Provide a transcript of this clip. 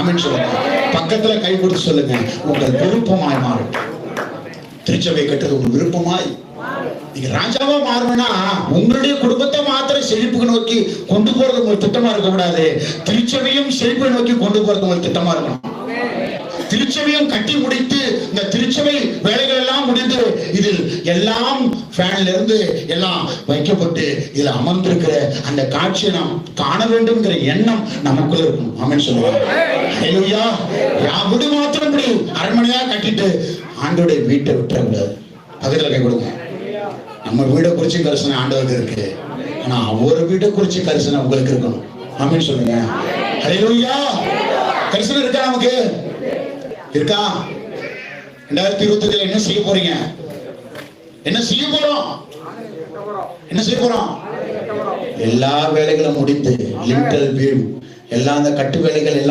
ஆமென் சொல்லுங்க. பக்கத்துல கை கொடுத்து சொல்லுங்க, உங்கள் விருப்பமாய் மாறும். திருச்சபை கட்டுறது உங்க விருப்பமாய். நீங்க ராஜாவா மாறணும்னா உங்களுடைய குடும்பத்தை மாத்திரம் செழிப்புக்கு நோக்கி கொண்டு போறது உங்களுக்கு திட்டமா இருக்கக்கூடாது. திருச்சபையும் செழிப்பை நோக்கி கொண்டு போறது உங்களுக்கு திட்டமா இருக்கணும். திருச்சபையும் கட்டி முடித்து இந்த திருச்சபை வேலைகள் எல்லாம் முடிந்து இதில் எல்லாம் ஃபேன்ல இருந்து எல்லாம் வைக்கப்பட்டு இதுல அமர்ந்திருக்கிற அந்த காட்சியை நாம் காண வேண்டும்ங்கிற எண்ணம் நமக்குள்ள இருக்கணும். ஆமென் சொல்லுவாங்க. ஹல்லேலூயா. வீடு மாத்திரம் இப்படி அரண்மனையா கட்டிட்டு ஆண்டோடைய வீட்டை விட்டுறக்கூடாது. பக்கத்துல கை கொடுங்க. நம்ம வீடை குறிச்சு கரிசனை ஆண்டவருக்கு இருக்கு, ஆனா ஒரு வீடை குறிச்சு கரிசனை உங்களுக்கு இருக்கணும். ஆமென் சொல்லுங்க. ஹல்லேலூயா. கரிசனை இருக்கா? நமக்கு இருக்கா? 2025 என்ன செய்ய போறீங்க? என்ன செய்ய போறோம்? என்ன செய்ய போறோம்? எல்லா வேலைகளும் முடித்து லிண்டல் வீடு எல்லாம் அந்த கட்டு வேலைகள் எல்லாம்